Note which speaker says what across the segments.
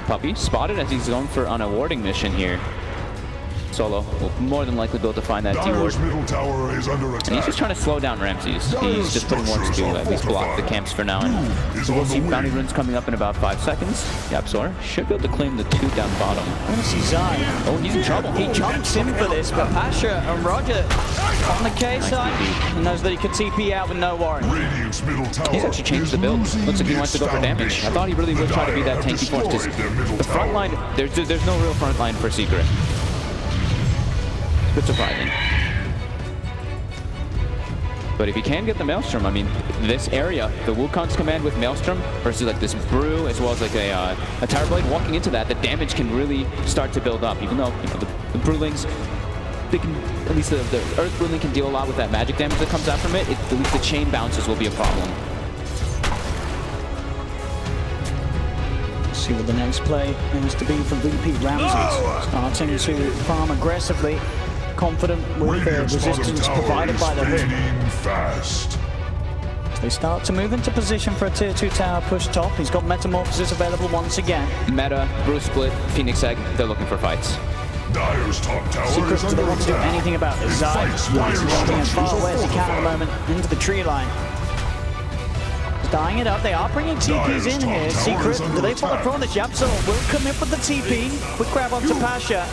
Speaker 1: Puppy spotted as he's going for an awarding mission here. Solo will more than likely be able to find that D-ward.
Speaker 2: Middle tower is under attack.
Speaker 1: And he's just trying to slow down Ramses. He's just putting more to at least block the camps for now. And so we'll see bounty runes coming up in about 5 seconds. Yapzor should be able to claim the 2 down bottom.
Speaker 3: I'm going to see Zai.
Speaker 1: Oh, he's in trouble.
Speaker 3: He jumps in for this, but Pasha and Roger on the K side. He knows that he could TP out with no warrant.
Speaker 1: He's actually changed the build. Looks like he wants to go for damage. I thought he really would try to be that tanky force because the front line, there's no real front line for Secret. Bit surprising. But if you can get the Maelstrom, I mean, this area, the Wukong's command with Maelstrom versus like this Brew as well as like a Tower Blade, walking into that, the damage can really start to build up. Even though the Brewlings, they can, at least the Earth Brewling can deal a lot with that magic damage that comes out from it. At least the chain bounces will be a problem.
Speaker 3: See what the next play is to be for VP Ramses. Starting to farm aggressively. Confident with the resistance provided by the hook. They start to move into position for a tier 2 tower push top. He's got Metamorphosis available once again.
Speaker 1: Meta, Bruce Split, Phoenix Egg, they're looking for fights.
Speaker 2: Dyer's top tower
Speaker 3: Secret,
Speaker 2: is
Speaker 3: do they
Speaker 2: under
Speaker 3: want to do
Speaker 2: attack.
Speaker 3: anything about this? Zai is walking as far away as he can at the moment into the tree line. He's dying it up. They are bringing TPs in here. Secret, do they follow through on this? Yapzor will commit with the TP. Quick grab onto Pasha.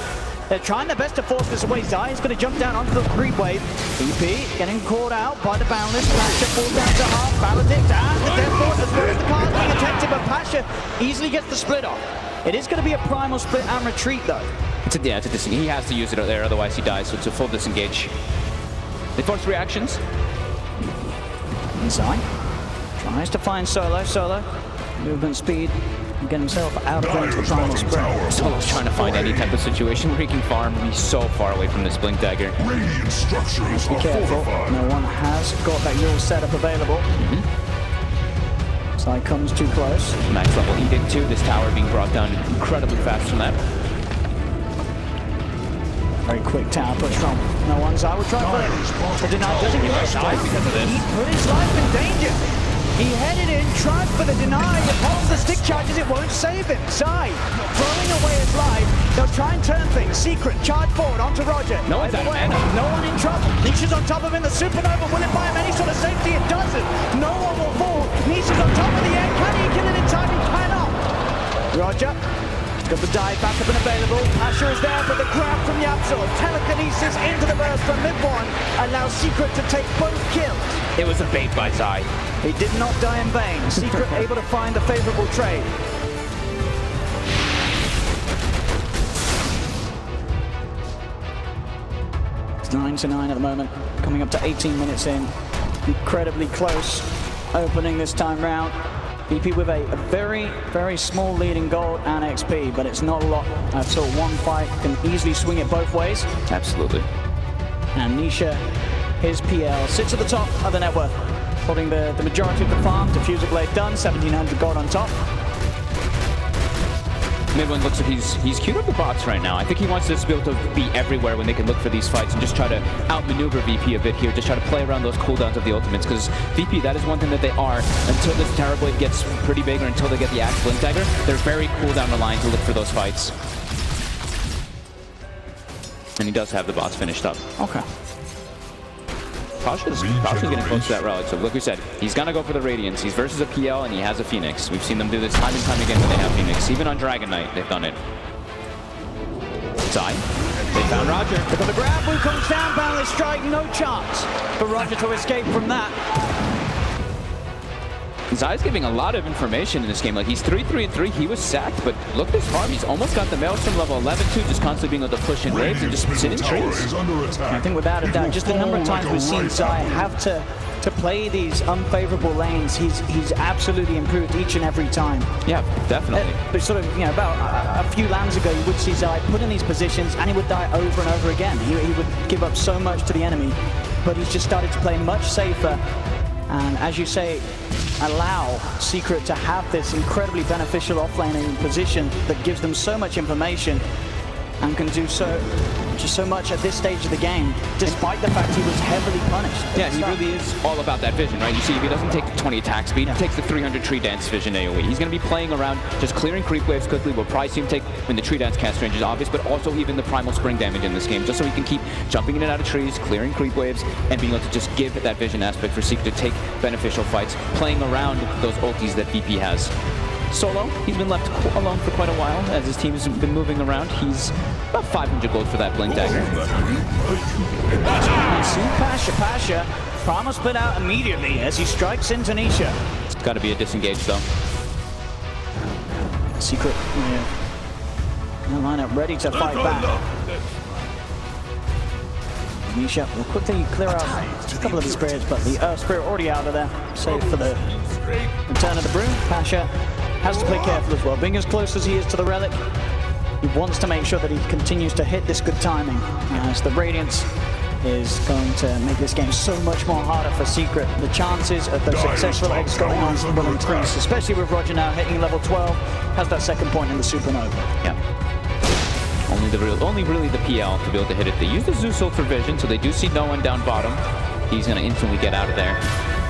Speaker 3: They're trying their best to force this away. Zai is going to jump down onto the creep wave. VP getting caught out by the Boundless. Pasha falls down to half. Valedict and the Deathward as well as the card being attempted, but Pasha easily gets the split off. It is going to be a primal split and retreat though.
Speaker 1: It's a disengage. He has to use it there, otherwise he dies. So it's a full disengage. They force reactions.
Speaker 3: Zai tries to find Solo. Solo, movement speed. Get himself out of range of the primal split.
Speaker 1: Solo's trying to find any type of situation where he can farm. He's so far away from this Blink Dagger.
Speaker 2: Radiant structures
Speaker 3: Be
Speaker 2: are
Speaker 3: careful.
Speaker 2: fortified.
Speaker 3: No one has got that Yule setup available. Zai comes too close.
Speaker 1: Max level edict too. This tower being brought down incredibly fast from that.
Speaker 3: Very quick tower push from no one. Zai will try for it. The deny doesn't get it.
Speaker 1: Because of this.
Speaker 3: He put his life in danger. He headed in, tried for the deny. It pops the stick charges, it won't save him. Zai throwing away his life. They'll try and turn things. Secret, charge forward onto Roger.
Speaker 1: No one's out of mana.
Speaker 3: No one in trouble. Nisha's on top of him. The Supernova, will it buy him any sort of safety? It doesn't. No one will fall. Nisha's on top of the air. Can he kill it in time? He cannot. Roger. Got the dive back up and available. Pasha is there, but the grab from Yapzor. Telekinesis into the burst from mid-one allows Secret to take both kills.
Speaker 1: It was a bait by Zai.
Speaker 3: He did not die in vain. Secret able to find the favorable trade. It's 9-9 at the moment, coming up to 18 minutes in. Incredibly close opening this time round. VP with a very, very small lead in gold and XP, but it's not a lot. I saw one fight can easily swing it both ways.
Speaker 1: Absolutely.
Speaker 3: And Nisha, his PL, sits at the top of the net worth, holding the majority of the farm. Diffuser blade done, 1700 gold on top.
Speaker 1: Midwin looks like he's queued up the bots right now. I think he wants this build to be everywhere when they can look for these fights and just try to outmaneuver VP a bit here, just try to play around those cooldowns of the ultimates, because VP, that is one thing that they are, until this Tower Blade gets pretty big or until they get the Axe Blink Dagger, they're very cooldown reliant to look for those fights. And he does have the bots finished up.
Speaker 3: Okay.
Speaker 1: Pasha's getting close to that relic, so like we said, he's gonna go for the Radiance. He's versus a PL and he has a Phoenix. We've seen them do this time and time again when they have Phoenix. Even on Dragon Knight, they've done it. Zai, they found Roger.
Speaker 3: They've got the grab, Wu comes down, Boundless Strike, no chance for Roger to escape from that.
Speaker 1: Zai's giving a lot of information in this game. Like, he's 3-3-3, he was sacked, but look at this farm. He's almost got the Maelstrom level 11 too, just constantly being able to push in waves and just sit in trees.
Speaker 3: I think without a doubt, just the number of times we've seen Zai have to play these unfavorable lanes, he's absolutely improved each and every time.
Speaker 1: Yeah, definitely.
Speaker 3: But sort of, you know, about a few lands ago, you would see Zai put in these positions and he would die over and over again. He would give up so much to the enemy, but he's just started to play much safer. And as you say, allow Secret to have this incredibly beneficial offlaning position that gives them so much information and can do so just so much at this stage of the game, despite the fact he was heavily punished.
Speaker 1: Yeah, he really is all about that vision, right? You see, if he doesn't take the 20 attack speed, he takes the 300 tree dance vision AoE. He's going to be playing around, just clearing creep waves quickly. We'll probably see him take when the tree dance cast range is obvious, but also even the primal spring damage in this game, just so he can keep jumping in and out of trees, clearing creep waves, and being able to just give that vision aspect for Secret to take beneficial fights, playing around those ultis that VP has. Solo, he's been left alone for quite a while as his team's been moving around. He's about 500 gold for that Blink Dagger.
Speaker 3: See Pasha Primal split out immediately as he strikes into Nisha.
Speaker 1: It's got to be a disengage though.
Speaker 3: Secret in the lineup ready to fight back. Nisha will quickly clear out a couple of the spirits, but the spirit already out of there, save for the return of the brew. Pasha has to play careful as well. Being as close as he is to the relic, he wants to make sure that he continues to hit this good timing, as the Radiance is going to make this game so much more harder for Secret. The chances of those successful eggs going on will increase, especially with Roger now hitting level 12, has that second point in the Supernova.
Speaker 1: Yeah. Only really the PL to be able to hit it. They use the Zeus ult for vision, so they do see no one down bottom. He's going to instantly get out of there,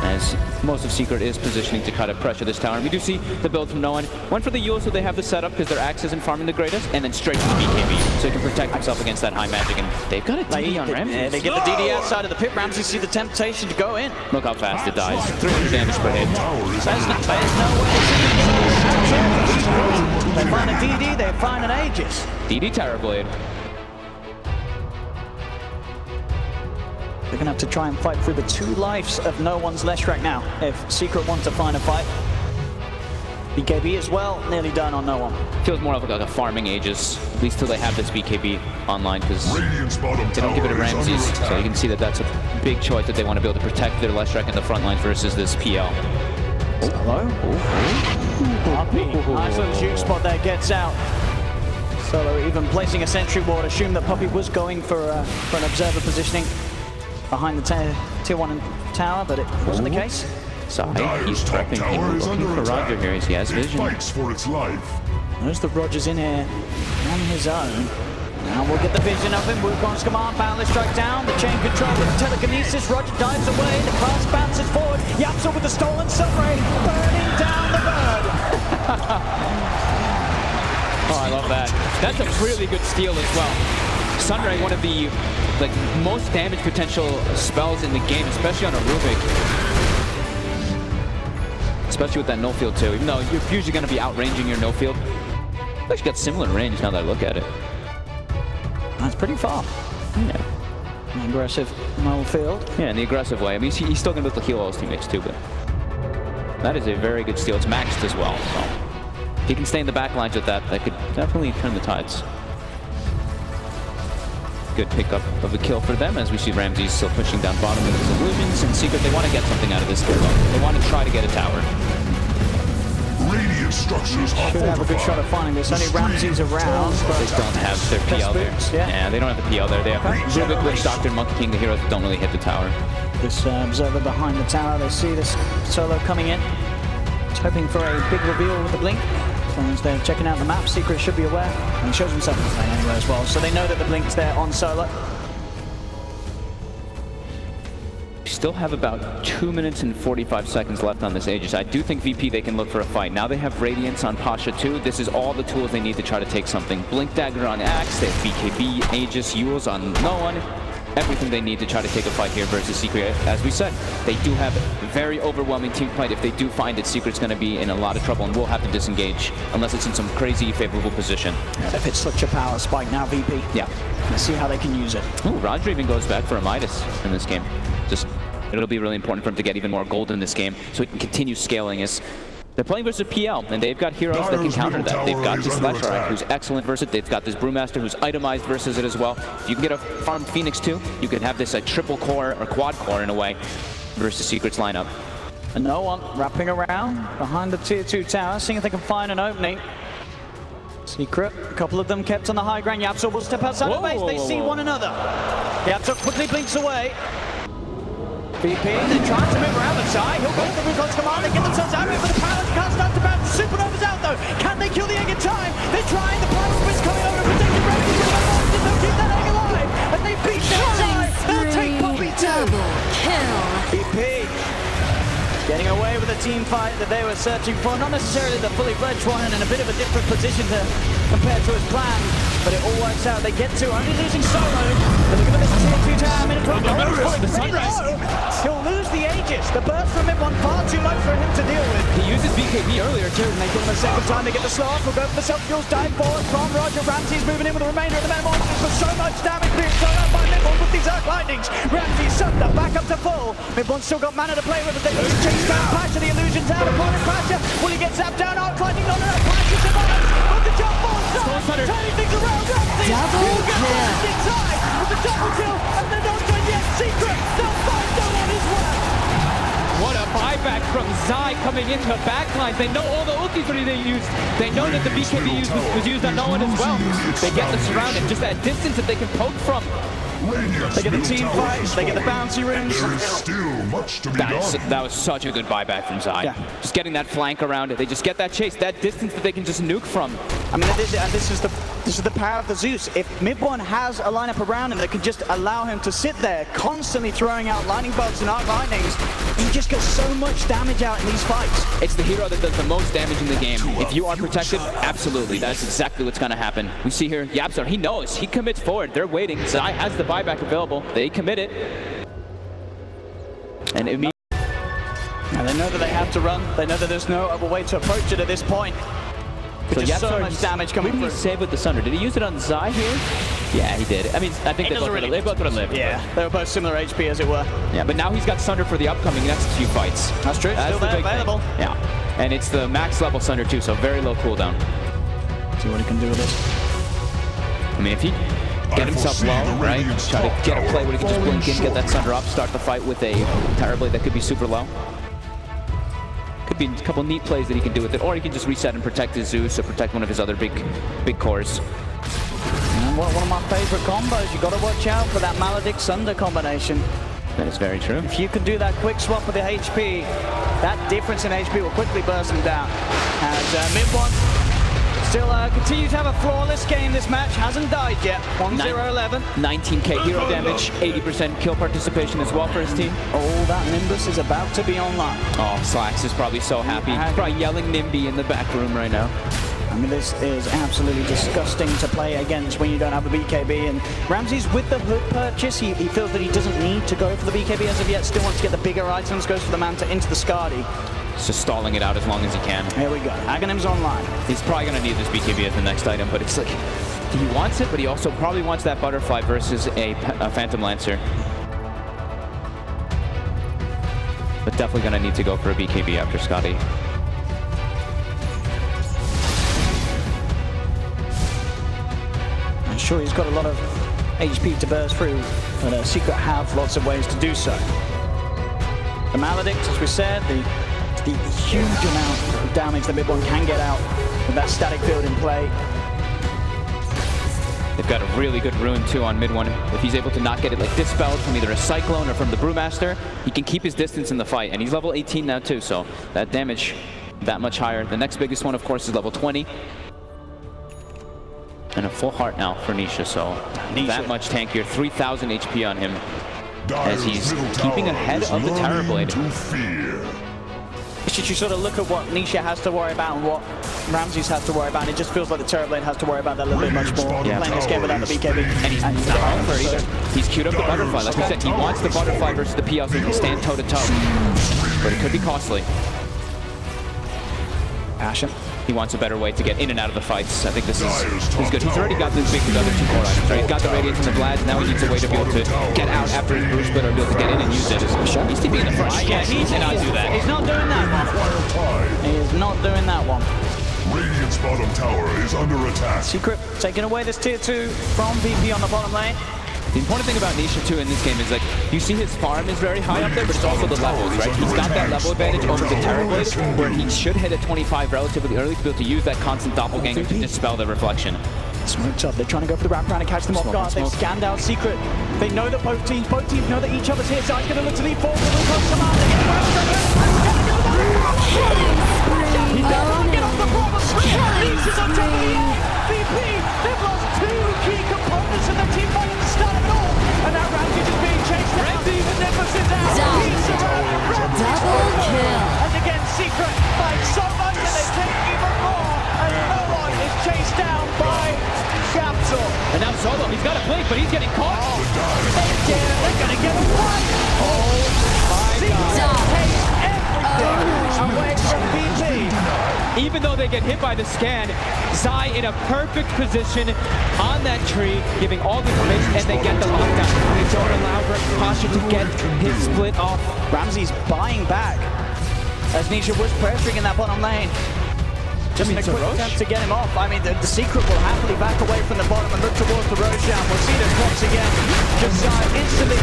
Speaker 1: as most of Secret is positioning to kind of pressure this tower. And we do see the build from no one. Went for the Yule, so they have the setup because their axe isn't farming the greatest, and then straight to the BKB, so he can protect himself against that high magic. And they've got a DD on Ramsey.
Speaker 3: Yeah, they get the DD outside of the pit. Ramsey see the temptation to go in.
Speaker 1: Look how fast it dies. 300 damage per hit.
Speaker 3: There's no way. They find a DD, they find an Aegis.
Speaker 1: DD Terror Blade.
Speaker 3: They're going to have to try and fight through the 2 lives of no one's Leshrac now, if Secret wants to find a fight. BKB as well, nearly done on no one.
Speaker 1: Feels more of like a farming Aegis, at least till they have this BKB online, because they don't give it to Ramses. So you can see that that's a big choice that they want to be able to protect their Leshrac in the front lines versus this PL.
Speaker 3: Hello? Puppy, nice little juke spot there, gets out. Solo even placing a sentry ward, assumed that Puppy was going for an observer positioning behind the tier 1 tower, but it wasn't the case.
Speaker 1: So he's prepping, looking for Roger here as he has vision.
Speaker 2: Fights for its life.
Speaker 3: There's the Rogers in here on his own. Now we'll get the vision of him. Wukong's command, Boundless strike down. The chain control with telekinesis. Roger dives away. The class bounces forward. Yapso with the stolen Sunray, burning down the bird.
Speaker 1: Oh, I love that. That's a really good steal as well. Sunray, one of the most damage potential spells in the game, especially on a Rubik. Especially with that no field too. Even though you're usually going to be outranging your no field, it's actually got similar range now that I look at it.
Speaker 3: That's pretty far.
Speaker 1: Yeah.
Speaker 3: An aggressive no field.
Speaker 1: Yeah, in the aggressive way. I mean, he's still going to be able to heal all his teammates too, but that is a very good steal. It's maxed as well. So if he can stay in the back lines with that, that could definitely turn the tides. Good pickup of a kill for them, as we see Ramses still pushing down bottom with his illusions. And Secret, they want to get something out of this kill. They want to try to get a tower.
Speaker 2: Radiant structures are
Speaker 3: Should have a good shot at finding this. Only Ramses around, but
Speaker 1: They don't have their PL there.
Speaker 3: Yeah.
Speaker 1: They don't have the PL there. They have Rubik, Witch Doctor, and Monkey King, the heroes that don't really hit the tower.
Speaker 3: this observer behind the tower, they see this Solo coming in. He's hoping for a big reveal with the blink. As long as they're checking out the map, Secret should be aware. And he shows himself in the plane anyway as well. So they know that the blink's there on Solo.
Speaker 1: We still have about 2 minutes and 45 seconds left on this Aegis. I do think VP, they can look for a fight. Now they have Radiance on Pasha too. This is all the tools they need to try to take something. Blink Dagger on Axe, they have BKB, Aegis, Yules on no one. Everything they need to try to take a fight here versus Secret. As we said, they do have very overwhelming team fight. If they do find it, Secret's going to be in a lot of trouble and will have to disengage unless it's in some crazy favorable position.
Speaker 3: If it's such a power spike now, VP.
Speaker 1: Yeah.
Speaker 3: Let's see how they can use it.
Speaker 1: Ooh, Roger even goes back for a Midas in this game. It'll be really important for him to get even more gold in this game so he can continue scaling. They're playing versus PL, and they've got heroes that can counter that. They've got this Leshrac, who's excellent versus it. They've got this Brewmaster, who's itemized versus it as well. If you can get a farmed Phoenix too, you can have this triple core or quad core in a way versus Secret's lineup.
Speaker 3: And no one wrapping around behind the tier 2 tower, seeing if they can find an opening. Secret, a couple of them kept on the high ground. Yapso will step outside the base. They see one another. Yapso quickly blinks away. VP, they're trying to move around the side. He'll go for the Wukong's command. They get themselves out of it, but the power can't start to bounce. Supernova's out though. Can they kill the egg in time? They're trying. The power sprit's coming over. Protected Ramsey. They'll keep that egg alive. team fight that they were searching for. Not necessarily the fully fledged one, and in a bit of a different position compared to his plan. But it all works out. They get to only losing solo. But look at this tier 2 tower in front.
Speaker 1: The sunrise.
Speaker 3: He'll lose the Aegis. The burst from mid one far too low for him to deal with.
Speaker 1: He used his BKB earlier too.
Speaker 3: And they give him a second time. They get the slow off. We'll go for the self-fuels. Dive forward from Roger. Ramsey's moving in with the remainder of the men monsters. But so much damage being thrown out by mid one with these Arc Lightnings. Ramsey sucked up back up to full. Mid one's still got mana to play with. But they just chase down Pasha. The illusion tower. The corner Pasha. Will he get zapped down? Arc Lightning on her. Pasha survives. But the jump falls down. Turning things around. Ramsey.
Speaker 4: Double kill.
Speaker 3: Inside with the double kill. And they're not done yet. Secret. They'll find out on his way.
Speaker 1: What a buyback from Zai coming into backlines. They know all the ultis that they used. They know that the BKB was used on no one as well. They get the surrounded, just that distance that they can poke from.
Speaker 3: They get the team fight, they get the bouncy rooms.
Speaker 2: There is still much to be done.
Speaker 1: That was such a good buyback from Zai.
Speaker 3: Yeah.
Speaker 1: Just getting that flank around it. They just get that chase, that distance that they can just nuke from.
Speaker 3: I mean, this is the power of the Zeus. If Mid1 has a lineup around him that can just allow him to sit there, constantly throwing out lightning bolts and arc lightnings, he just gets so much damage out in these fights.
Speaker 1: It's the hero that does the most damage in the game. If you are protected, absolutely. That's exactly what's going to happen. We see here, Yapzor, he knows. He commits forward. They're waiting. Zai has the buyback available. They commit it. And immediately.
Speaker 3: And they know that they have to run. They know that there's no other way to approach it at this point.
Speaker 1: So
Speaker 3: Just so much damage coming
Speaker 1: through. Who did he save with the Sunder? Did he use it on Zai here? Yeah, he did. I mean, I think they both would have lived.
Speaker 3: Yeah, they were both similar HP as it were.
Speaker 1: Yeah, but now he's got Sunder for the upcoming next few fights.
Speaker 3: That's true.
Speaker 1: That's
Speaker 3: Still there, available.
Speaker 1: Yeah, and it's the max level Sunder too, so very low cooldown.
Speaker 3: See what he can do with this.
Speaker 1: I mean, if he get himself low, right? Try to get a play where he can just blink in, get that Sunder up, start the fight with a Tower Blade that could be super low. Could be a couple neat plays that he can do with it, or he can just reset and protect his Zeus or protect one of his other big cores.
Speaker 3: And one of my favorite combos. You got to watch out for that Maledict Sunder combination.
Speaker 1: That is very true.
Speaker 3: If you can do that quick swap with the HP, that difference in HP will quickly burst him down. As Mid1 still continue to have a flawless game. This match hasn't died yet. 1-0-11.
Speaker 1: 19k hero damage, 80% kill participation as well for his team.
Speaker 3: Oh, that Nimbus is about to be online.
Speaker 1: Oh, Slacks is probably so happy. He's probably yelling NIMBY in the back room right now.
Speaker 3: I mean, this is absolutely disgusting to play against when you don't have a BKB. And Ramsey's with the hood purchase. He feels that he doesn't need to go for the BKB as of yet. Still wants to get the bigger items. Goes for the Manta into the Skadi.
Speaker 1: Just stalling it out as long as he can.
Speaker 3: Here we go. Aghanim's online.
Speaker 1: He's probably going to need this BKB as the next item, but it's like, he wants it, but he also probably wants that Butterfly versus a Phantom Lancer. But definitely going to need to go for a BKB after Skadi.
Speaker 3: I'm sure he's got a lot of HP to burst through, but Secret have lots of ways to do so. The Maledict, as we said, the huge amount of damage that Mid1 can get out with that static field in play.
Speaker 1: They've got a really good rune too on Mid1. If he's able to not get it like dispelled from either a Cyclone or from the Brewmaster, he can keep his distance in the fight. And he's level 18 now too, so that damage that much higher. The next biggest one, of course, is level 20. And a full heart now for Nisha, so that much tankier. 3,000 HP on him as he's keeping ahead of the Tower Blade.
Speaker 3: Should you sort of look at what Nisha has to worry about and what Ramses has to worry about, it just feels like the Tower Blade has to worry about that a little bit much more.
Speaker 1: Yeah.
Speaker 3: Playing this game without the BKB.
Speaker 1: And he's not wrong for it either. He's queued up the Butterfly. Like I said, he wants the Butterfly versus the PL so he can stand toe-to-toe. But it could be costly.
Speaker 3: Ashen.
Speaker 1: He wants a better way to get in and out of the fights. I think this is good. He's already got the big other two core items, right? He's got the Radiance and the Vlad. Now he needs a way to be able to get out after his Bruce Split or be able to get in and use it. He's TPing in the front.
Speaker 3: Yeah, he cannot do that. He's not doing that one. He is not doing that one.
Speaker 2: Radiant's bottom tower is under attack.
Speaker 3: Secret taking away this tier 2 from VP on the bottom lane.
Speaker 1: The important thing about Nisha too in this game is like, you see his farm is very high up there, but it's also the levels, right? He's got that level advantage over the Tower Blade, where he should hit at 25 relatively early to be able to use that constant doppelganger to dispel the reflection.
Speaker 3: Smoked up. They're trying to go for the wraparound and catch them off guard. They've scanned out Secret. They know that both teams know that each other's here. So he's going to look to lead forward. He'll come out. He doesn't get off the bottom. He's on top of the air. VP, they've lost 2 key components in their team fight at the start of it all. And now Ramsey is being chased down. The Nimbus is out. He's surrounded.
Speaker 4: Double kill.
Speaker 3: And again,
Speaker 1: He's got a blink, but he's getting caught.
Speaker 3: They're gonna get away. Oh my God. Away from BP.
Speaker 1: Even though they get hit by the scan, Zai in a perfect position on that tree, giving all the information, and they get the lockdown. They don't allow Pasha to get his split off.
Speaker 3: Ramsey's buying back as Nisha was pressuring in that bottom lane. Just a quick attempt to get him off. I mean, the Secret will happily back away from the bottom and look towards the Roshan. We'll see this once again. Just Zai instantly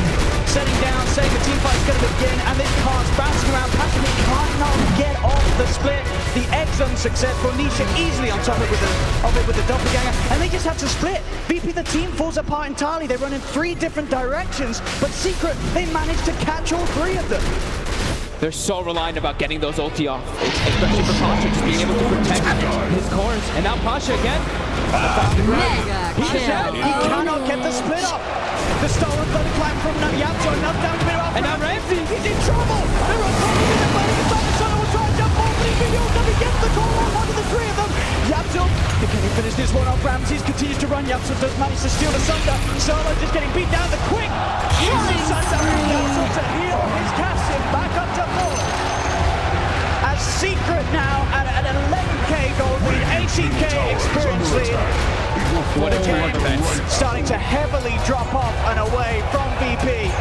Speaker 3: setting down, saying the team fight's going to begin, and this cast bouncing around. Pasha cannot get off the split. The excellent successful. Nisha easily on top of it with the doppelganger, and they just have to split. VP, the team falls apart entirely. They run in 3 different directions, but Secret, they managed to catch all 3 of them.
Speaker 1: They're so reliant about getting those ulti off, especially for Pasha, just being able to protect his cores. And now Pasha again.
Speaker 3: He cannot get the split up. The stolen bloody climb from Yapto, knocked down split up.
Speaker 1: And now Ramsey.
Speaker 3: He's in trouble. They're on top of him. They're fighting inside the tunnel. Will try and jump off, but he gets the call on one of the 3 of them. Yapto, can he finish this one off? Ramsey continues to run. Yapto does manage to steal the Sunder. Solo just getting beat down. The quick. Using Sunder and Yapto to heal his Cassian back up to 4. As Secret now at an 11k gold lead, 18k experience lead.
Speaker 1: What a turn of events.
Speaker 3: Starting to heavily drop off and away from VP.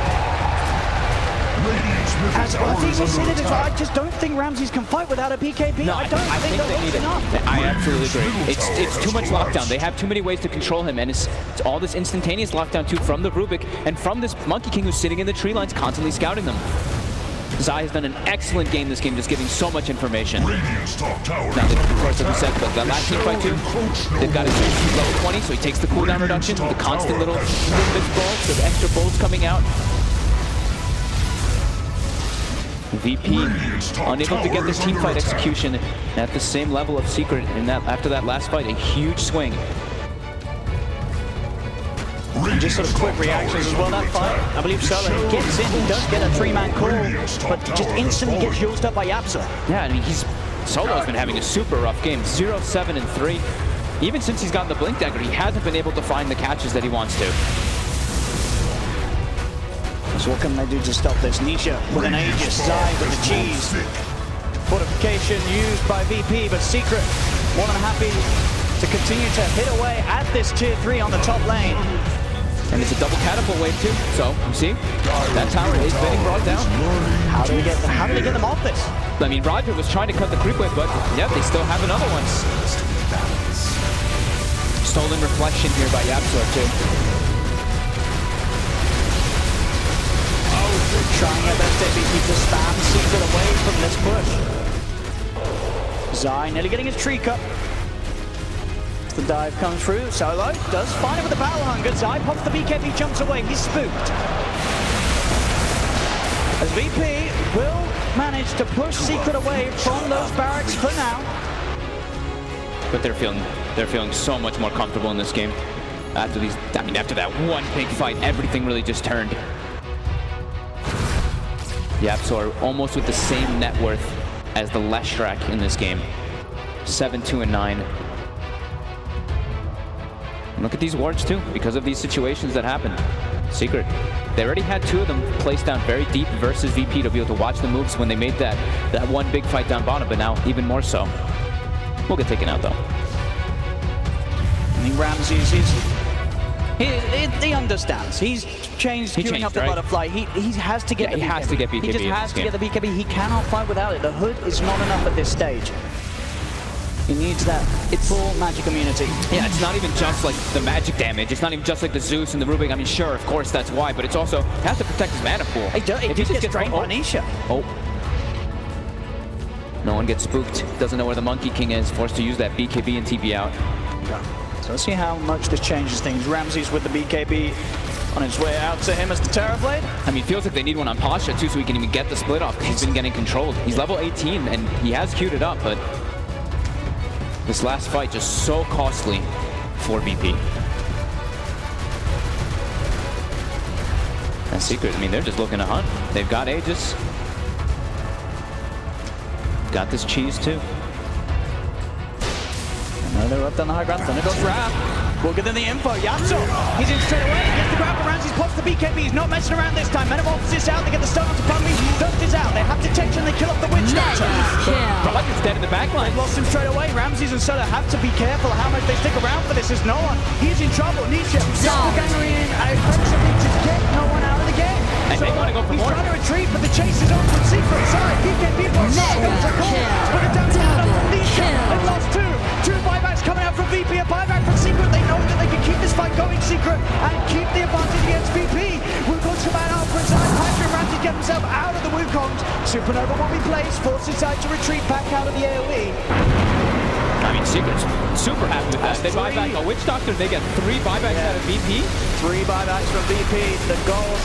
Speaker 3: As I think we said it, I just don't think Ramses can fight without a BKB.
Speaker 1: No,
Speaker 3: I don't think
Speaker 1: they need
Speaker 3: enough.
Speaker 1: I absolutely agree. It's too much lockdown. They have too many ways to control him, and it's all this instantaneous lockdown too from the Rubik and from this Monkey King who's sitting in the tree lines constantly scouting them. Zai has done an excellent game this game, just giving so much information. Now, of course, as we said, but that last team fight too, they've got his level 20, so he takes the cooldown reduction, the constant little bits bolts, the extra bolts coming out. VP unable to get this team fight execution at the same level of Secret, and that after that last fight, a huge swing.
Speaker 3: And just sort of quick reactions as well, that fight. I believe Solo gets in, he does get a 3-man call, but just instantly gets used up by Yapsa.
Speaker 1: Yeah, I mean, Solo's been having a super rough game, 0-7-3. Even since he's gotten the Blink Dagger, he hasn't been able to find the catches that he wants to.
Speaker 3: So what can they do to stop this? Nisha with an Aegis, Zai with the cheese. Fortification used by VP, but Secret more than happy to continue to hit away at this tier 3 on the top lane.
Speaker 1: And it's a double catapult wave too, so you see, that tower is getting brought down.
Speaker 3: How do we get them off this?
Speaker 1: I mean, Roger was trying to cut the creep wave, but yeah, they still have another one. Stolen reflection here by Yapsor too.
Speaker 3: Trying their best to keep the spam Secret away from this push. Zai nearly getting his tree cut. The dive comes through. Solo does find it with the Battle Hunger. Zai pops the BKB, jumps away. He's spooked. As VP will manage to push Secret away from those barracks for now.
Speaker 1: But they're feeling so much more comfortable in this game. After that one big fight, everything really just turned. Yapsor almost with the same net worth as the Leshrac in this game. 7-2-9. And look at these wards too, because of these situations that happen. Secret, they already had 2 of them placed down very deep versus VP to be able to watch the moves when they made that one big fight down bottom, but now even more so. We'll get taken out though.
Speaker 3: I think Ramses he understands. He's changed queuing up the
Speaker 1: right?
Speaker 3: Butterfly. He has to get the BKB.
Speaker 1: He has to get BKB.
Speaker 3: He just has to get the BKB. He cannot fight without it. The hood is not enough at this stage. He needs that full magic immunity.
Speaker 1: Yeah, it's not even just like the magic damage. It's not even just like the Zeus and the Rubik. I mean, sure, of course, that's why, but it's also, he has to protect his mana pool.
Speaker 3: He just gets drained by Nisha.
Speaker 1: Oh. No one gets spooked. Doesn't know where the Monkey King is. Forced to use that BKB and TP out.
Speaker 3: So let's see how much this changes things. Ramses with the BKB on his way out to him as the Terrorblade.
Speaker 1: I mean, it feels like they need one on Pasha too, so he can even get the split off. He's been getting controlled. He's level 18 and he has queued it up, but this last fight just so costly for VP. And Secret, I mean, they're just looking to hunt. They've got Aegis. Got this cheese too.
Speaker 3: Another up down the high ground. Then it goes Raph. We'll get them the info. Yapso, he's in straight away. Gets the grab around. He's pops the BKB. He's not messing around this time. Metamorphosis out. They get the stun onto Pumby. Dust is out. They have detection. They kill off the Witch Doctor.
Speaker 1: Roger's dead in the back line.
Speaker 3: They've lost him straight away. Ramses and Soda have to be careful how much they stick around for this. There's no one. He's in trouble. Nisha, Doppelganger in. Aggressively to get no one out of the game.
Speaker 1: And they want to go for
Speaker 3: he's
Speaker 1: more.
Speaker 3: He's trying to retreat, but the chase is on from Secret. Sorry, BKB goes to call. Put it down to Nisha. They've lost two. Two buybacks coming out from VP. A buyback from Secret. They know that they can keep this fight going, Secret, and keep the advantage against VP. Wukongs come out for inside. Patrick Ramsey get himself out of the Wukongs. Supernova will be placed. Forced inside to retreat back out of the AoE.
Speaker 1: I mean, Secret's super happy with that. They buy back a Witch Doctor. They get 3 buybacks out of VP.
Speaker 3: 3 buybacks from VP. The goal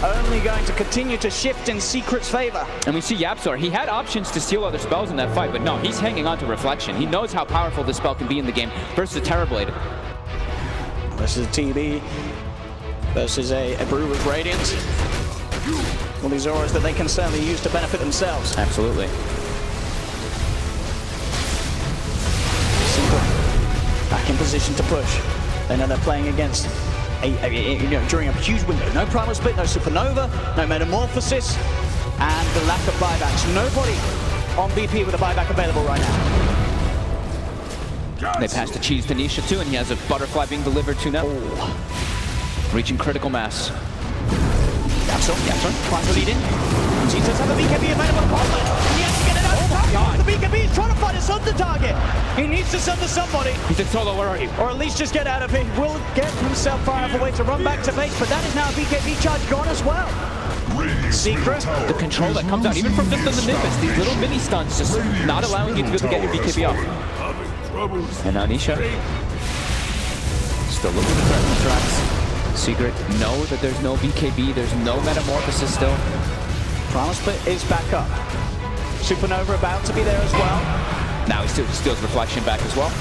Speaker 3: only going to continue to shift in Secret's favor.
Speaker 1: And we see Yapsor. He had options to steal other spells in that fight, but no, he's hanging on to Reflection. He knows how powerful this spell can be in the game versus a Terrorblade.
Speaker 3: Versus a TB. Versus a Brew with Radiance. All these auras that they can certainly use to benefit themselves.
Speaker 1: Absolutely.
Speaker 3: Back in position to push. They know they're playing against during a huge window. No Primal Split, no Supernova, no Metamorphosis, and the lack of buybacks. Nobody on BP with a buyback available right now.
Speaker 1: They pass the cheese to Nisha too, and he has a butterfly being delivered to now. Reaching critical mass.
Speaker 3: Yapson trying to lead in. He does have a BKB available. He has to get it out of target. The BKB is trying to find a Sunder target. He needs to Sunder somebody.
Speaker 1: He said, Solo, where are you?
Speaker 3: Or at least just get out of it. Will get himself far enough away to run back to base, but that is now a BKB charge gone as well. Secret.
Speaker 1: The control that comes out, even from just on the Nimbus, these little mini stuns just not allowing you to be able to get your BKB off. And now Nisha. Still looking for threat tracks. Secret know that there's no BKB, there's no Metamorphosis still.
Speaker 3: Primal Split is back up. Supernova about to be there as well.
Speaker 1: Now he still steals Reflection back as well.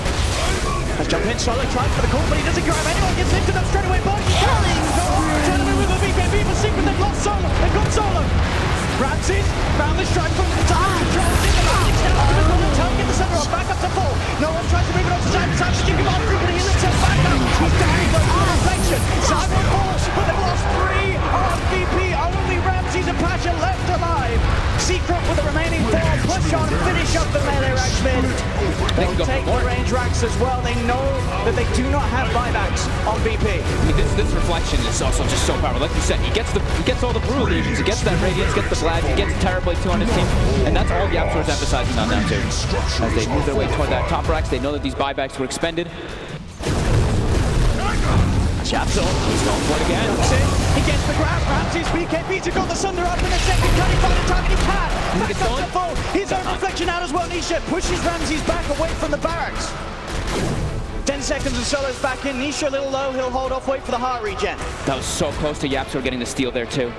Speaker 3: Has jump in, Solo tries for the call, but he doesn't grab anyone, gets lifted up straight away by trying to move with the BKB, but Secret, they've lost Solo, they've got Solo. Ramses found the strike from the time, controls in the back, now up to the corner, trying to get the center off, back up to full. No one tries to move it off the side, decides to kick him off, but he himself back up. He's dying, but no reflection. Cyber falls, but they've lost 3 on VP, only Ramses and Pasha left alive. Secret with the remaining 4, push on and finish up the melee Rax mid. They'll take the range Rax as well. They know that they do not have buybacks on VP.
Speaker 1: I mean, this Reflection is also just so powerful. Like you said, he gets all the Brew illusions, he gets that Radiance, gets the Vlad, he gets the Terrorblade 2 on his team, and that's all Yapsor's emphasizing on now too. As they move their way toward that top Rax, they know that these buybacks were expended.
Speaker 3: Yapso, he's going for it again. He gets the grab. Ramses, BKB to go the Sunder up in a second. Can he find a target? He can. Back up to full. His own Reflection out as well. Nisha pushes Ramses back away from the barracks. 10 seconds and Solo's back in. Nisha a little low. He'll hold off, wait for the heart regen.
Speaker 1: That was so close to Yapsor getting the steal there too.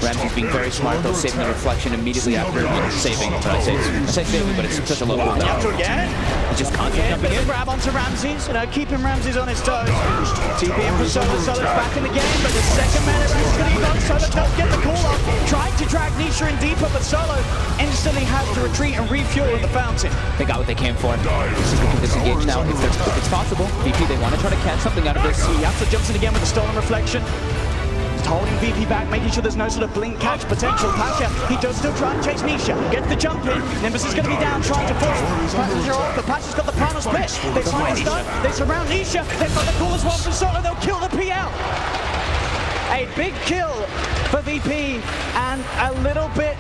Speaker 1: Ramses being very smart though, saving the Reflection immediately after saving. I say saving, but it's such a low cooldown.
Speaker 3: Yapso again.
Speaker 1: He's just constantly jumping in.
Speaker 3: Grab onto Ramses, keeping Ramses on his toes. TP in for Solo. Solo's back in the game, but the second melee Rax is going to be gone. Solo does get the call off. Tried to drag Nisha in deeper, but Solo instantly has to retreat and refuel at the fountain.
Speaker 1: They got what they came for. Secret can disengage now if it's possible. VP, they want to try to catch something out of this.
Speaker 3: Yapso jumps in again with the stolen Reflection. Holding VP back, making sure there's no sort of blink catch potential. Pasha, he does still try and chase Nisha. Gets the jump in. Nimbus is going to be down, trying to force Pasha off, but Pasha's got the Primal Split. They find the stun, they surround Nisha. They've got the call as well from Solo. They'll kill the PL. A big kill for VP and a little bit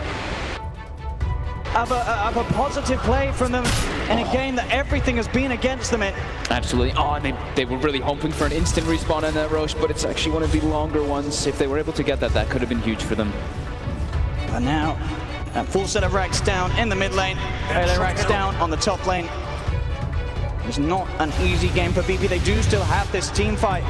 Speaker 3: of a positive play from them in a game that everything has been against them in.
Speaker 1: Absolutely. Oh, and they were really hoping for an instant respawn on that Roche, but it's actually one of the longer ones. If they were able to get that, that could have been huge for them.
Speaker 3: And now, a full set of Rax down in the mid lane. Melee Rax down on the top lane. It's not an easy game for VP. They do still have this team fight.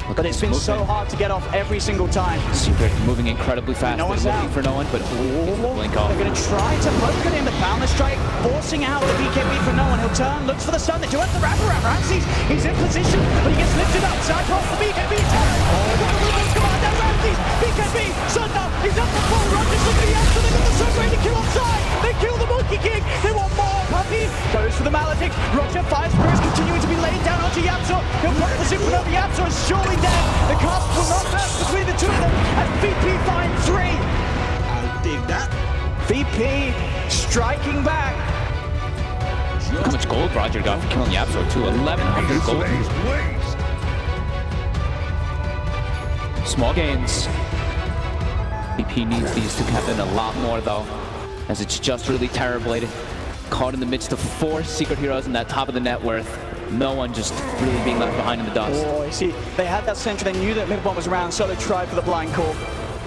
Speaker 3: But it's been so hard to get off every single time.
Speaker 1: Secret moving incredibly fast.
Speaker 3: No one's out.
Speaker 1: For no one, but blink off.
Speaker 3: They're going to try to poke at him. The Boundless Strike forcing out the BKB for no one. He'll turn, looks for the stun. They do have the wraparound. Ramses, he's in position, but he gets lifted up. Side cross the BKB. Come on, now Ramses. BKB, Sunder, he's up the full. Rogers looking at the They got the Sunray to kill offside. They kill the Monkey King. They want more. Puppy goes for the Maledicts. Roger, Fire Spirits continuing to be laid down. to Yapzor. He'll pop the supernova. Yapzor is surely dead. The cast will not burst between the two of them as VP find 3.
Speaker 4: I dig that.
Speaker 3: VP striking back.
Speaker 1: Look how much gold Roger got for killing Yapzor too. 1,100 gold. Small gains. VP needs these to happen a lot more though, as it's just really Terrorblade caught in the midst of 4 secret heroes in that top of the net worth. No one just really being left behind in the dust.
Speaker 3: Oh, you see, they had that sentry. They knew that mid one was around, so they tried for the blind call.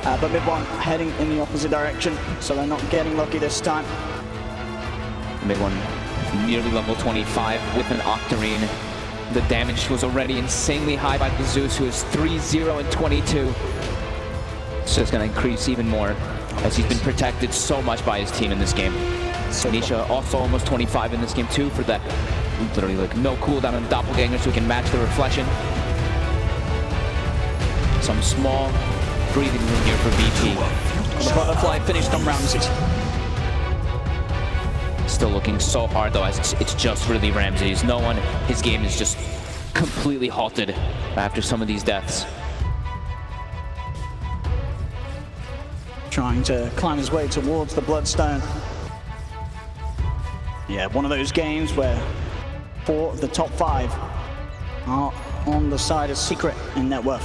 Speaker 3: But mid one heading in the opposite direction, so they're not getting lucky this time.
Speaker 1: Mid one nearly level 25 with an Octarine. The damage was already insanely high by the Zeus, who is 3-0 and 22. So it's going to increase even more as he's been protected so much by his team in this game. So Nisha also almost 25 in this game too for that literally like no cooldown on Doppelganger, so he can match the reflection. Some small breathing room here for VP.
Speaker 3: The butterfly finished on Ramses.
Speaker 1: Still looking so hard though, as it's just really Ramses. No one, his game is just completely halted after some of these deaths.
Speaker 3: Trying to climb his way towards the Bloodstone. Yeah, one of those games where 4 of the top 5 are on the side of Secret in net worth.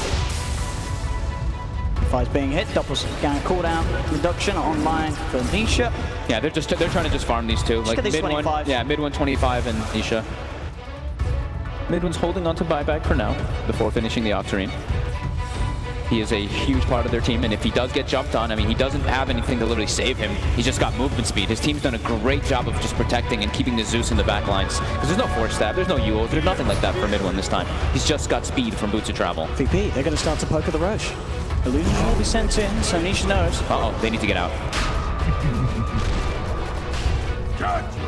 Speaker 3: Five's being hit, Doppelganger cooldown reduction online for Nisha.
Speaker 1: Yeah, they're trying to just farm these two.
Speaker 3: Just
Speaker 1: like mid
Speaker 3: 25.
Speaker 1: one, yeah, mid 125 and Nisha. Mid one's holding on to buyback for now before finishing the Octarine. He is a huge part of their team, and if he does get jumped on, I mean, he doesn't have anything to literally save him. He's just got movement speed. His team's done a great job of just protecting and keeping the Zeus in the back lines. Because there's no force stab, there's no Yules, there's nothing like that for mid one this time. He's just got speed from Boots of Travel.
Speaker 3: VP, they're going to start to poke at the Roche. Illusion will be sent in, so Nisha knows.
Speaker 1: Uh-oh, they need to get out.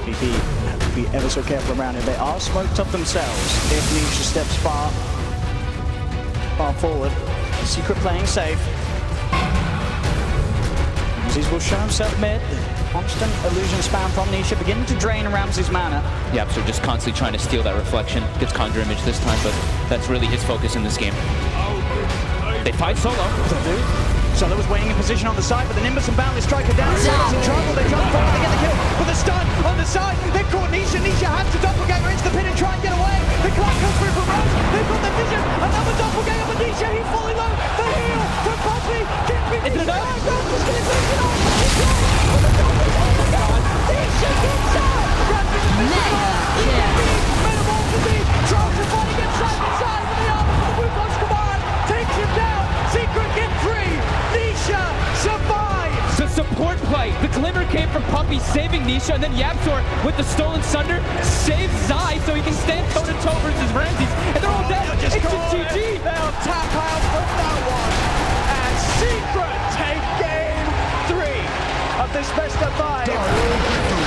Speaker 3: VP have to be ever so careful around here. They are smoked up themselves if Nisha steps far forward. Secret playing safe. Ramses will show himself mid. Constant illusion spam from Nisha, beginning to drain Ramses' mana.
Speaker 1: Yep, so just constantly trying to steal that reflection. Gets Conjure Image this time, but that's really his focus in this game. They fight solo.
Speaker 3: Solo was waiting in position on the side, but the Nimbus and Boundless Striker down. Simon's in trouble. They jump forward to get the kill. With the stun on the side, they've caught Nisha. Nisha has to Doppelganger into the pit and try and get away. They can't come through from Rose. They've got their vision. Another Doppelganger for Nisha. He's falling low. The heal from Poppy.
Speaker 1: Is it enough?
Speaker 3: Rose is going to take it off. Nisha gets out. Mega kill. Metamorphosis. Tries to fight against side by side with the arm of the Wukong's command. Takes him down. Secret get free. Nisha survives.
Speaker 1: The support play. The glimmer came from Puppy saving Nisha, and then Yapzor with the stolen Sunder saves Zai so he can stand toe-to-toe versus Ramses. And they're all dead. It's a GG.
Speaker 3: They'll tap out from that one. And Secret take game 3 of this best of 5.